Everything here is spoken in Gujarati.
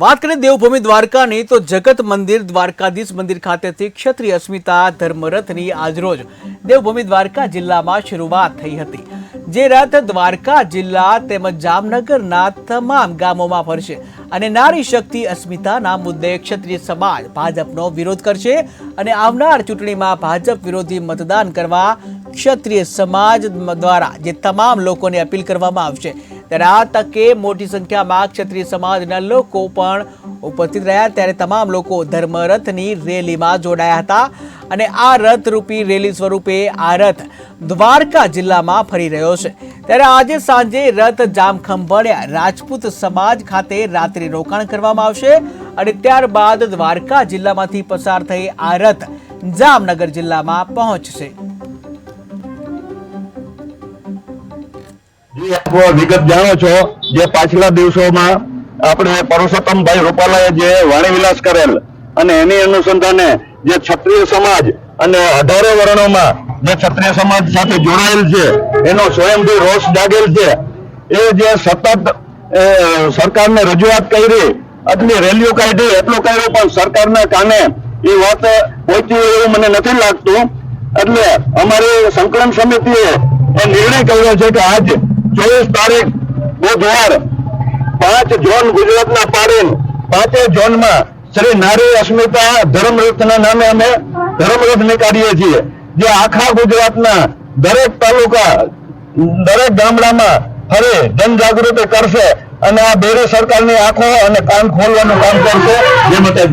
વાત કરીએ દેવભૂમિ દ્વારકાની તો જગત મંદિર દ્વારકાધીશ મંદિર ખાતેથી ક્ષત્રિય અસ્મિતા ધર્મરથની આજરોજ દેવભૂમિ દ્વારકા જિલ્લામાં શરૂઆત થઈ હતી। જે રથ દ્વારકા જિલ્લા તેમજ જામનગરના તમામ ગામોમાં ફરશે અને નારી શક્તિ અસ્મિતાના મુદ્દે ક્ષત્રિય સમાજ ભાજપનો વિરોધ કરશે અને આવનાર ચૂંટણીમાં ભાજપ વિરોધી મતદાન કરવા ક્ષત્રિય સમાજ દ્વારા જે તમામ લોકોને અપીલ કરવામાં આવશે। ત્યારે આ તકે મોટી સંખ્યામાં ક્ષત્રિય સમાજના લોકો પણ ઉપસ્થિત રહ્યા। ત્યારે તમામ લોકો ધર્મરથની રેલીમાં જોડાયા હતા અને આ રથરૂપી રેલી સ્વરૂપે આ રથ દ્વારકા જિલ્લામાં ફરી રહ્યો છે। ત્યારે આજે સાંજે રથ જામખંભાળિયા રાજપૂત સમાજ ખાતે રાત્રિ રોકાણ કરવામાં આવશે અને ત્યારબાદ દ્વારકા જિલ્લામાંથી પસાર થઈ આ રથ જામનગર જિલ્લામાં પહોંચશે। વિગત જાણો છો, જે પાછલા દિવસોમાં આપણે પરસોત્તમભાઈ રૂપાલાએ જે વાણીવિલાસ કરેલ અને એની અનુસંધાને જે ક્ષત્રિય સમાજ અને 18 વર્ણોમાં જે ક્ષત્રિય સમાજ સાથે જોડાયેલ છે એનો સ્વયંભૂ રોષ જાગેલ છે। એ જે સતત સરકારને રજૂઆત કરી, આટલી રેલીઓ કાઢી, એટલું કર્યું પણ સરકારના કાને એ વાત પહોંચી એવું મને નથી લાગતું। એટલે અમારી સંકલન સમિતિએ એ નિર્ણય કર્યો છે કે આજ 24 તારીખ બુધવાર 5 ઝોન ગુજરાતના પાડીને 5 ઝોનમાં શ્રી નારી અસ્મિતા ધર્મરથના નામે અમે ધર્મરથ નીકાળીએ છીએ, જે આખા ગુજરાતના દરેક તાલુકા, દરેક ગામડામાં ફરી જનજાગૃતિ કરશે અને આ બેરે સરકારની આંખો અને કાન ખોલવાનું કામ કરશે। જે મતે